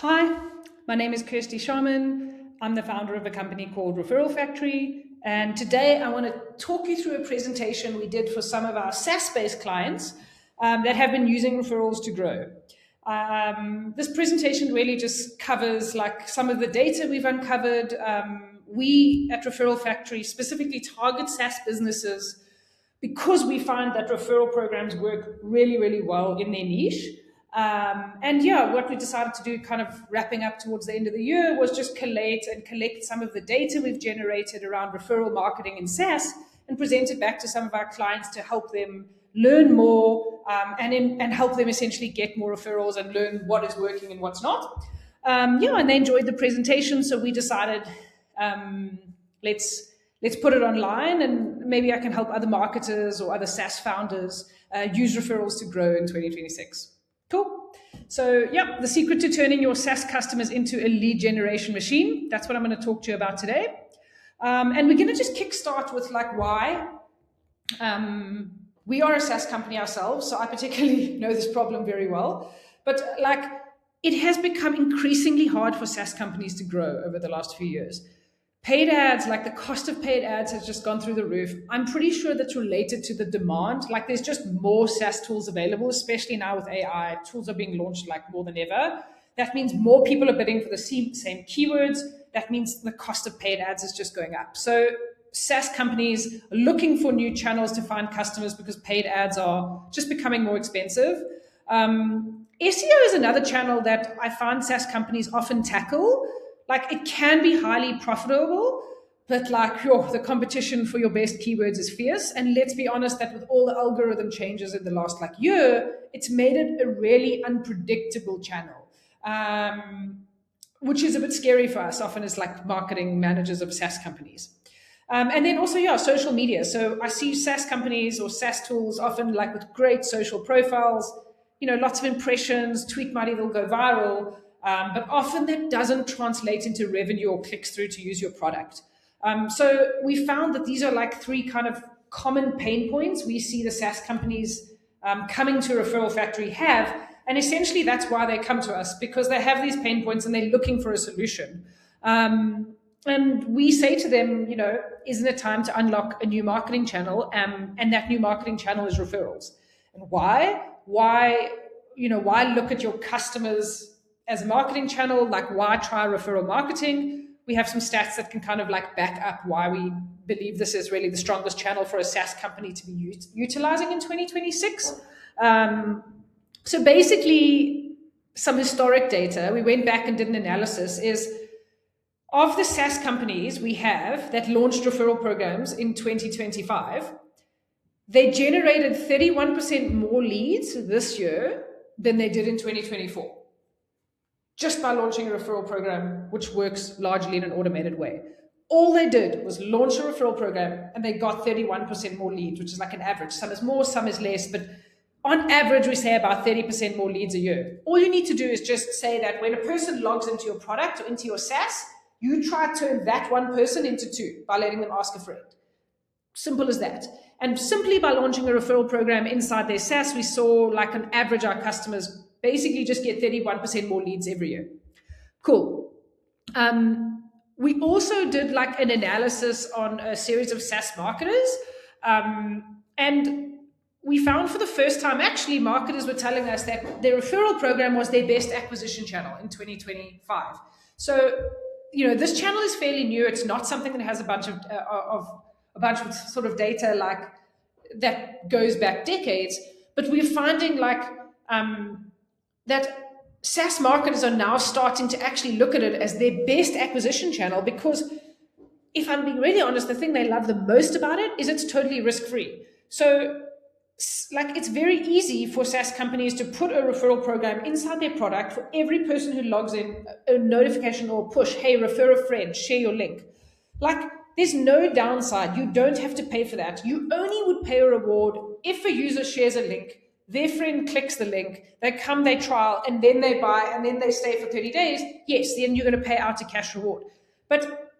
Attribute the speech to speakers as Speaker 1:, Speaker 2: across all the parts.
Speaker 1: Hi, my name is Kirsty Sharman. I'm the founder of a company called Referral Factory. And today I want to talk you through a presentation we did for some of our SaaS-based clients that have been using referrals to grow. This presentation really just covers like some of the data we've uncovered. We at Referral Factory specifically target SaaS businesses because we find that referral programs work really, really well in their niche. What we decided to do, kind of wrapping up towards the end of the year, was just collect some of the data we've generated around referral marketing in SaaS and present it back to some of our clients to help them learn more and help them essentially get more referrals and learn what is working and what's not. And they enjoyed the presentation, so we decided let's put it online, and maybe I can help other marketers or other SaaS founders use referrals to grow in 2026. Cool. So the secret to turning your SaaS customers into a lead generation machine. That's what I'm going to talk to you about today. And we're going to just kickstart with like why. We are a SaaS company ourselves, so I particularly know this problem very well. But like it has become increasingly hard for SaaS companies to grow over the last few years. Paid ads, like the cost of paid ads has just gone through the roof. I'm pretty sure that's related to the demand. Like there's just more SaaS tools available, especially now with AI. Tools are being launched like more than ever. That means more people are bidding for the same keywords. That means the cost of paid ads is just going up. So SaaS companies are looking for new channels to find customers because paid ads are just becoming more expensive. SEO is another channel that I find SaaS companies often tackle. Like it can be highly profitable, but like the competition for your best keywords is fierce. And let's be honest that with all the algorithm changes in the last year, it's made it a really unpredictable channel, which is a bit scary for us often as like marketing managers of SaaS companies. And then also, social media. So I see SaaS companies or SaaS tools often like with great social profiles, lots of impressions, tweet might even go viral. But often that doesn't translate into revenue or clicks through to use your product. So we found that these are like three kind of common pain points we see the SaaS companies coming to Referral Factory have. And essentially that's why they come to us, because they have these pain points and they're looking for a solution. And we say to them, isn't it time to unlock a new marketing channel? And that new marketing channel is referrals. And why? Why look at your customers as a marketing channel? Like why try referral marketing? We have some stats that can kind of like back up why we believe this is really the strongest channel for a SaaS company to be utilizing in 2026. So basically some historic data, we went back and did an analysis, is of the SaaS companies we have that launched referral programs in 2025, they generated 31% more leads this year than they did in 2024. Just by launching a referral program, which works largely in an automated way. All they did was launch a referral program and they got 31% more leads, which is like an average. Some is more, some is less, but on average, we say about 30% more leads a year. All you need to do is just say that when a person logs into your product or into your SaaS, you try to turn that one person into two by letting them ask a friend. Simple as that. And simply by launching a referral program inside their SaaS, we saw like on average our customers basically just get 31% more leads every year. Cool. We also did like an analysis on a series of SaaS marketers. And we found for the first time, actually, marketers were telling us that their referral program was their best acquisition channel in 2025. So, this channel is fairly new. It's not something that has a bunch of sort of data like that goes back decades. But we're finding like that SaaS marketers are now starting to actually look at it as their best acquisition channel, because if I'm being really honest, the thing they love the most about it is it's totally risk-free. So like it's very easy for SaaS companies to put a referral program inside their product for every person who logs in, a notification or push, hey, refer a friend, share your link. Like there's no downside. You don't have to pay for that. You only would pay a reward if a user shares a link, their friend clicks the link, they come, they trial, and then they buy, and then they stay for 30 days. Yes, then you're going to pay out a cash reward. But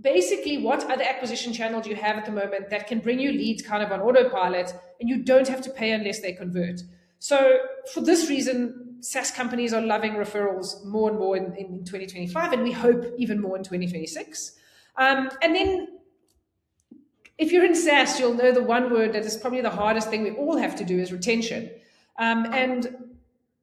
Speaker 1: basically, what other acquisition channel do you have at the moment that can bring you leads kind of on autopilot and you don't have to pay unless they convert? So for this reason, SaaS companies are loving referrals more and more in 2025, and we hope even more in 2026. And then if you're in SaaS, you'll know the one word that is probably the hardest thing we all have to do is retention. And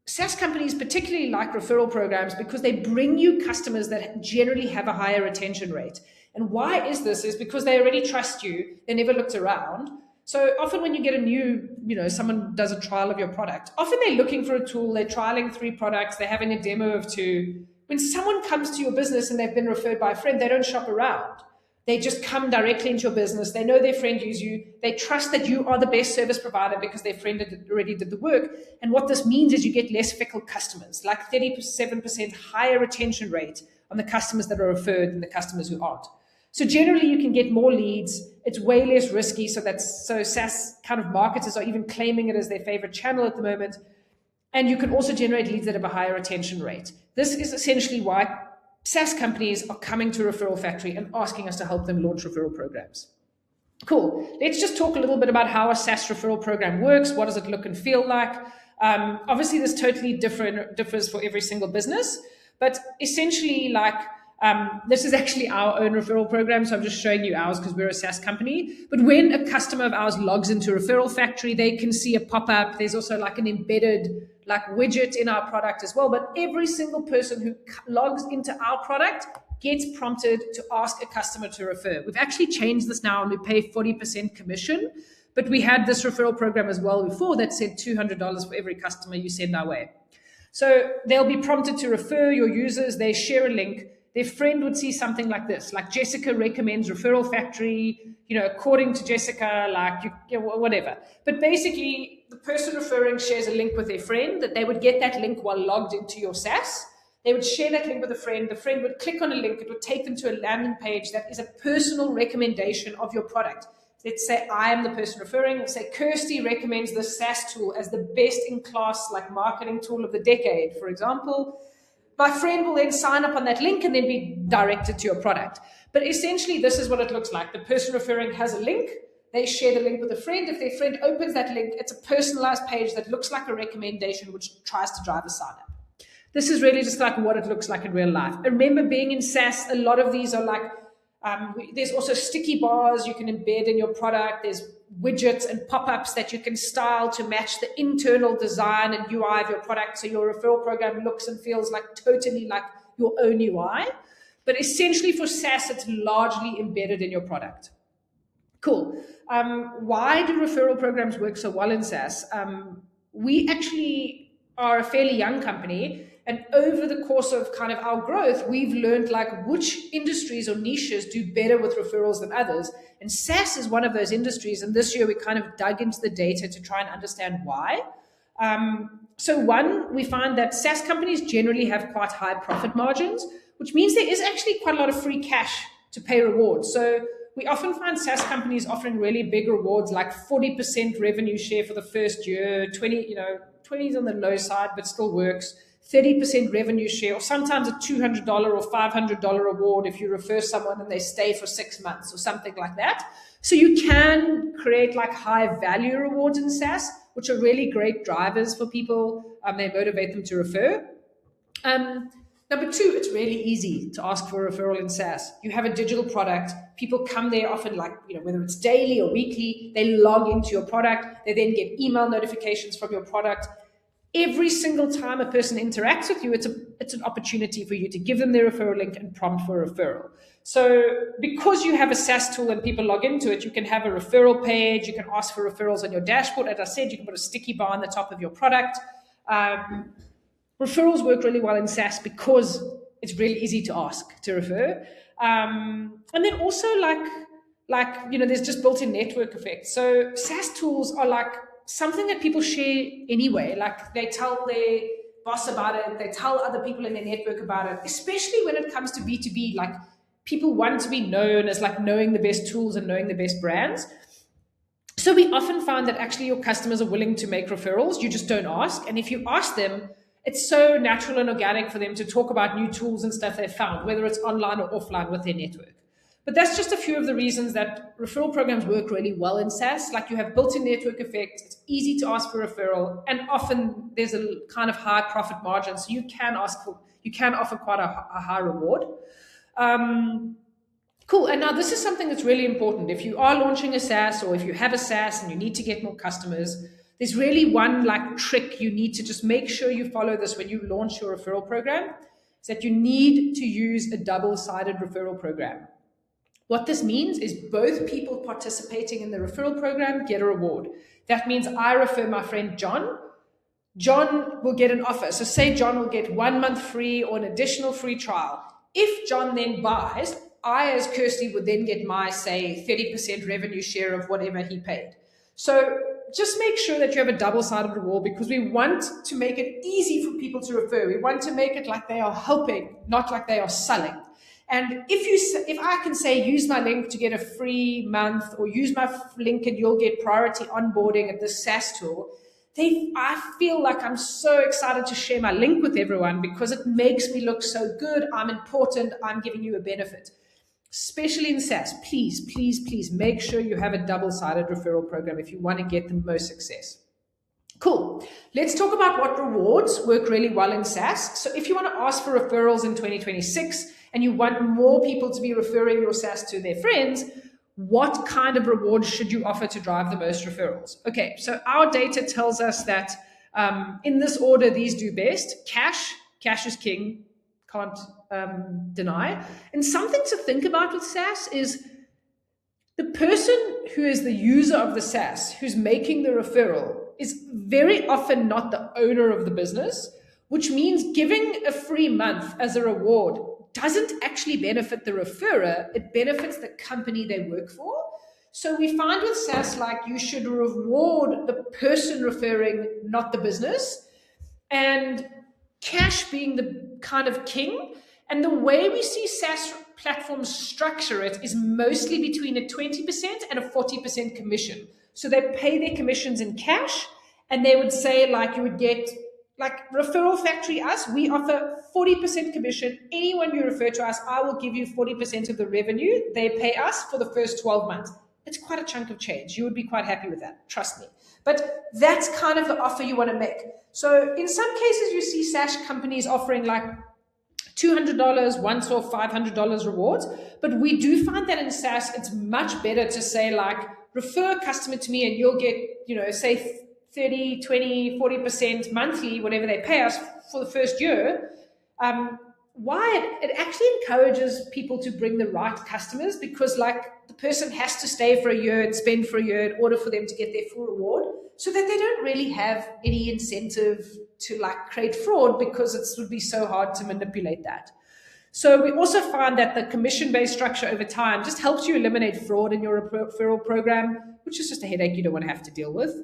Speaker 1: SaaS companies particularly like referral programs because they bring you customers that generally have a higher retention rate. And why is this? Is because they already trust you. They never looked around. So often when you get a new, someone does a trial of your product, often they're looking for a tool, they're trialing 3 products, they're having a demo of 2. When someone comes to your business and they've been referred by a friend, they don't shop around. They just come directly into your business. They know their friend used you. They trust that you are the best service provider because their friend already did the work. And what this means is you get less fickle customers, like 37% higher retention rate on the customers that are referred than the customers who aren't. So generally you can get more leads. It's way less risky. So SaaS kind of marketers are even claiming it as their favorite channel at the moment. And you can also generate leads that have a higher retention rate. This is essentially why SaaS companies are coming to Referral Factory and asking us to help them launch referral programs. Cool. Let's just talk a little bit about how a SaaS referral program works. What does it look and feel like? Obviously, this totally differs for every single business, but essentially, this is actually our own referral program, so I'm just showing you ours because we're a SaaS company. But when a customer of ours logs into Referral Factory, they can see a pop-up. There's also an embedded widget in our product as well. But every single person who logs into our product gets prompted to ask a customer to refer. We've actually changed this now and we pay 40% commission. But we had this referral program as well before that said $200 for every customer you send our way. So they'll be prompted to refer your users. They share a link. Their friend would see something like this, like Jessica recommends Referral Factory, according to Jessica, whatever. But basically, the person referring shares a link with their friend that they would get that link while logged into your SaaS. They would share that link with a friend. The friend would click on a link. It would take them to a landing page that is a personal recommendation of your product. Let's say I am the person referring. Let's say Kirsty recommends the SaaS tool as the best in class, marketing tool of the decade, for example. My friend will then sign up on that link and then be directed to your product. But essentially, this is what it looks like. The person referring has a link. They share the link with a friend. If their friend opens that link, it's a personalized page that looks like a recommendation, which tries to drive a sign up. This is really just what it looks like in real life. I remember being in SaaS, a lot of these are there's also sticky bars you can embed in your product. There's widgets and pop-ups that you can style to match the internal design and UI of your product. So your referral program looks and feels totally like your own UI. But essentially for SaaS, it's largely embedded in your product. Cool. Why do referral programs work so well in SaaS? We actually are a fairly young company. And over the course of our growth, we've learned which industries or niches do better with referrals than others. And SaaS is one of those industries. And this year we dug into the data to try and understand why. So one, we find that SaaS companies generally have quite high profit margins, which means there is actually quite a lot of free cash to pay rewards. So we often find SaaS companies offering really big rewards, like 40% revenue share for the first year, 20 is on the low side, but still works. 30% revenue share, or sometimes a $200 or $500 reward if you refer someone and they stay for 6 months or something like that. So you can create high value rewards in SaaS, which are really great drivers for people. They motivate them to refer. Number 2, it's really easy to ask for a referral in SaaS. You have a digital product. People come there often whether it's daily or weekly, they log into your product. They then get email notifications from your product. Every single time a person interacts with you, it's an opportunity for you to give them their referral link and prompt for a referral. So because you have a SaaS tool and people log into it, you can have a referral page. You can ask for referrals on your dashboard. As I said, you can put a sticky bar on the top of your product. Referrals work really well in SaaS because it's really easy to ask to refer. And then also there's just built-in network effects. So SaaS tools are something that people share anyway. They tell their boss about it. They tell other people in their network about it, especially when it comes to B2B. People want to be known as knowing the best tools and knowing the best brands. So we often find that actually your customers are willing to make referrals. You just don't ask. And if you ask them, it's so natural and organic for them to talk about new tools and stuff they've found, whether it's online or offline with their network. But that's just a few of the reasons that referral programs work really well in SaaS. Like you have built-in network effect, it's easy to ask for referral, and often there's a kind of high profit margin, so you can offer quite a high reward. Cool. And now this is something that's really important. If you are launching a SaaS, or if you have a SaaS and you need to get more customers, there's really one like trick you need to just make sure you follow this when you launch your referral program, is that you need to use a double-sided referral program. What this means is both people participating in the referral program get a reward. That means I refer my friend John. John will get an offer. So say John will get 1 month free or an additional free trial. If John then buys, I as Kirsty would then get my, say, 30% revenue share of whatever he paid. So just make sure that you have a double-sided reward, because we want to make it easy for people to refer. We want to make it like they are helping, not like they are selling. And if I can say, use my link to get a free month, or use my link and you'll get priority onboarding at this SaaS tool, I feel like I'm so excited to share my link with everyone, because it makes me look so good. I'm important. I'm giving you a benefit. Especially in SaaS, please, please, please make sure you have a double-sided referral program if you want to get the most success. Cool. Let's talk about what rewards work really well in SaaS. So if you want to ask for referrals in 2026 and you want more people to be referring your SaaS to their friends, what kind of rewards should you offer to drive the most referrals? Okay, so our data tells us that in this order, these do best. Cash is king, can't deny. And something to think about with SaaS is the person who is the user of the SaaS, who's making the referral, is very often not the owner of the business, which means giving a free month as a reward doesn't actually benefit the referrer, it benefits the company they work for. So we find with SaaS, like, you should reward the person referring, not the business, and cash being the kind of king. And the way we see SaaS platforms structure it is mostly between a 20% and a 40% commission. So they pay their commissions in cash, and they would say, like, you would get, like Referral Factory, us, we offer 40% commission. Anyone you refer to us, I will give you 40% of the revenue they pay us for the first 12 months. It's quite a chunk of change. You would be quite happy with that, trust me. But that's kind of the offer you want to make. So in some cases, you see SaaS companies offering like $200 once or $500 rewards. But we do find that in SaaS, it's much better to say, like, refer a customer to me and you'll get, say 30, 20, 40% monthly, whatever they pay us for the first year. Why? It actually encourages people to bring the right customers, because, like, the person has to stay for a year and spend for a year in order for them to get their full reward, so that they don't really have any incentive to, like, create fraud, because it would be so hard to manipulate that. So we also find that the commission-based structure over time just helps you eliminate fraud in your referral program, which is just a headache you don't want to have to deal with.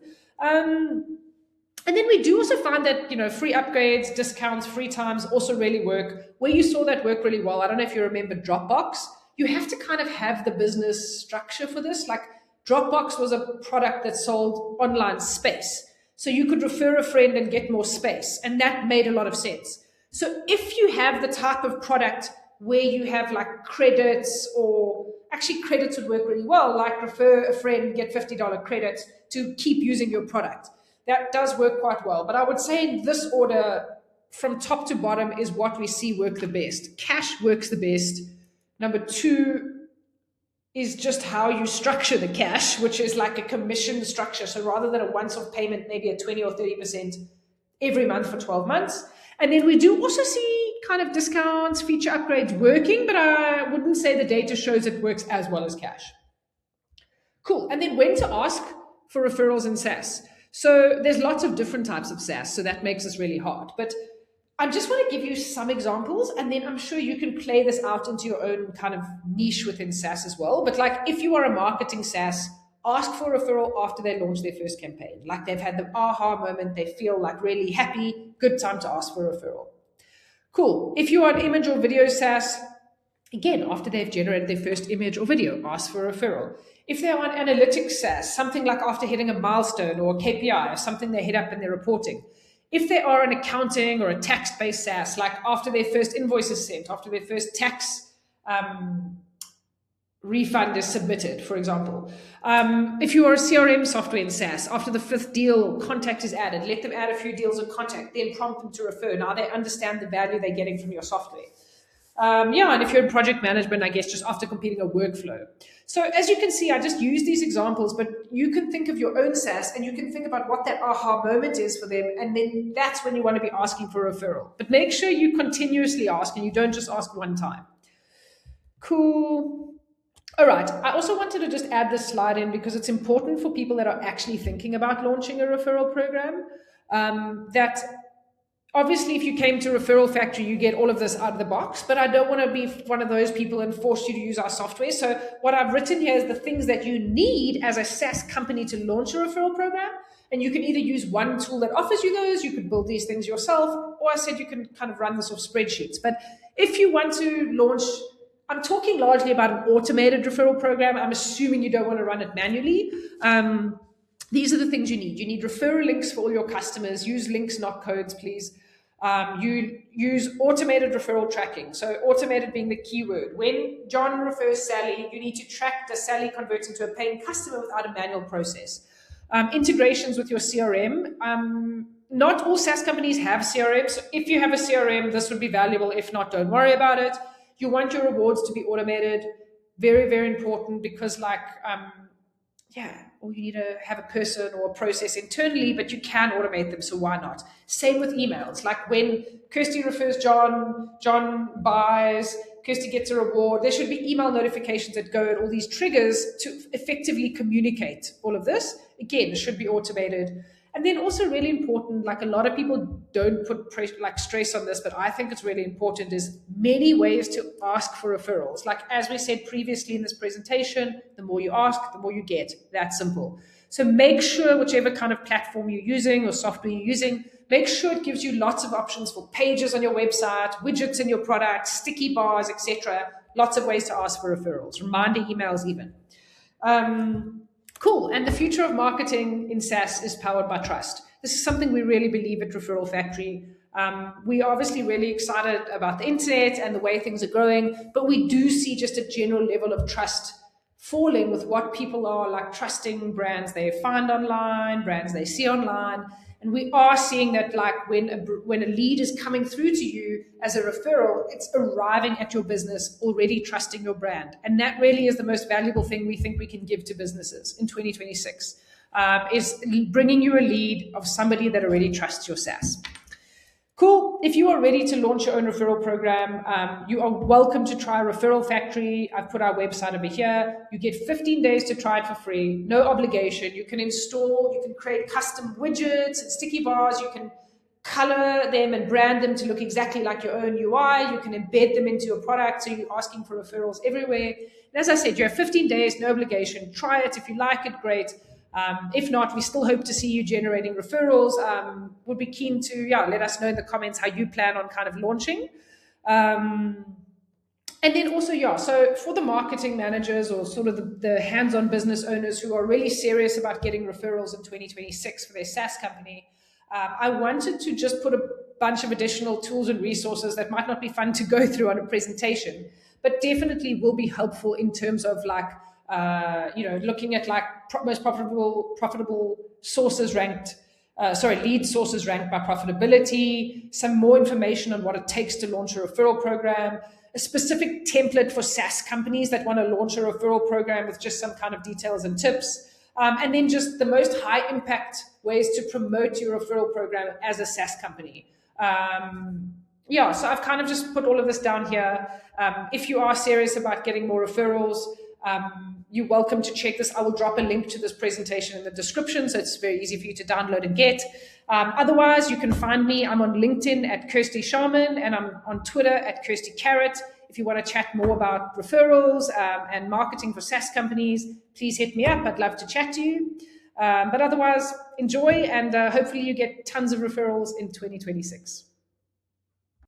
Speaker 1: And then we do also find that, free upgrades, discounts, free times also really work. Where you saw that work really well, I don't know if you remember Dropbox. You have to kind of have the business structure for this. Like, Dropbox was a product that sold online space. So you could refer a friend and get more space. And that made a lot of sense. So if you have the type of product where you have like credits, or actually credits would work really well, like refer a friend, get $50 credits to keep using your product. That does work quite well. But I would say in this order, from top to bottom, is what we see work the best. Cash works the best. Number 2 is just how you structure the cash, which is like a commission structure. So rather than a once-off payment, maybe a 20 or 30% every month for 12 months. And then we do also see kind of discounts, feature upgrades working, but I wouldn't say the data shows it works as well as cash. Cool. And then when to ask for referrals in SaaS. So there's lots of different types of SaaS, so that makes this really hard. But I just want to give you some examples, and then I'm sure you can play this out into your own kind of niche within SaaS as well. But like, if you are a marketing SaaS, ask for a referral after they launch their first campaign. Like, they've had the aha moment, they feel like really happy, good time to ask for a referral. Cool. If you are an image or video SaaS, again, after they've generated their first image or video, ask for a referral. If they're on analytics SaaS, something like after hitting a milestone or a KPI or something they hit up in their reporting. If they are an accounting or a tax-based SaaS, like after their first invoice is sent, after their first tax refund is submitted, for example. If you are a CRM software in SaaS, after the 5th deal, contact is added. Let them add a few deals of contact, then prompt them to refer. Now they understand the value they're getting from your software. And if you're in project management, I guess just after completing a workflow. So as you can see, I just use these examples, but you can think of your own SaaS and you can think about what that aha moment is for them. And then that's when you want to be asking for a referral. But make sure you continuously ask and you don't just ask one time. Cool. All right. I also wanted to just add this slide in because it's important for people that are actually thinking about launching a referral program. That obviously, if you came to Referral Factory, you get all of this out of the box, but I don't want to be one of those people and force you to use our software. So what I've written here is the things that you need as a SaaS company to launch a referral program. And you can either use one tool that offers you those, you could build these things yourself, or I said you can kind of run this off spreadsheets. But if you want to launch, I'm talking largely about an automated referral program. I'm assuming you don't want to run it manually. These are the things you need. You need referral links for all your customers. Use links, not codes, please. You use automated referral tracking. So automated being the keyword. When John refers Sally, you need to track, does Sally convert into a paying customer without a manual process? Integrations with your CRM. Not all SaaS companies have CRM. So if you have a CRM, this would be valuable. If not, don't worry about it. You want your rewards to be automated. Very, very important because or you need to have a person or a process internally, but you can automate them, so why not? Same with emails. Like when Kirsty refers John, John buys, Kirsty gets a reward. There should be email notifications that go at all these triggers to effectively communicate all of this. Again, it should be automated. And then also really important, like a lot of people don't put stress on this, but I think it's really important, is many ways to ask for referrals. Like as we said previously in this presentation, the more you ask, the more you get. That's simple. So make sure whichever kind of platform you're using or software you're using, make sure it gives you lots of options for pages on your website, widgets in your product, sticky bars, etc. Lots of ways to ask for referrals, reminder emails even. Cool. And the future of marketing in SaaS is powered by trust. This is something we really believe at Referral Factory. We are obviously really excited about the internet and the way things are growing, but we do see just a general level of trust falling with what people are like trusting brands they find online, brands they see online. And we are seeing that like when a lead is coming through to you as a referral, it's arriving at your business already trusting your brand. And that really is the most valuable thing we think we can give to businesses in 2026, is bringing you a lead of somebody that already trusts your SaaS. Cool. If you are ready to launch your own referral program, you are welcome to try Referral Factory. I've put our website over here. You get 15 days to try it for free, no obligation. You can install, you can create custom widgets and sticky bars. You can color them and brand them to look exactly like your own UI. You can embed them into your product, so you're asking for referrals everywhere. And as I said, you have 15 days, no obligation. Try it. If you like it, great. If not, we still hope to see you generating referrals. Would be keen to, let us know in the comments how you plan on kind of launching. And then also, so for the marketing managers or sort of the hands-on business owners who are really serious about getting referrals in 2026 for their SaaS company, I wanted to just put a bunch of additional tools and resources that might not be fun to go through on a presentation, but definitely will be helpful in terms of like, looking at like most profitable sources ranked, lead sources ranked by profitability, some more information on what it takes to launch a referral program, a specific template for SaaS companies that want to launch a referral program with just some kind of details and tips, and then just the most high impact ways to promote your referral program as a SaaS company. So I've kind of just put all of this down here. If you are serious about getting more referrals, you're welcome to check this. I will drop a link to this presentation in the description, so it's very easy for you to download and get. Otherwise, you can find me. I'm on LinkedIn at Kirsty Sharman, and I'm on Twitter at Kirsty Carrot. If you want to chat more about referrals and marketing for SaaS companies, please hit me up. I'd love to chat to you. But otherwise, enjoy, and hopefully you get tons of referrals in 2026.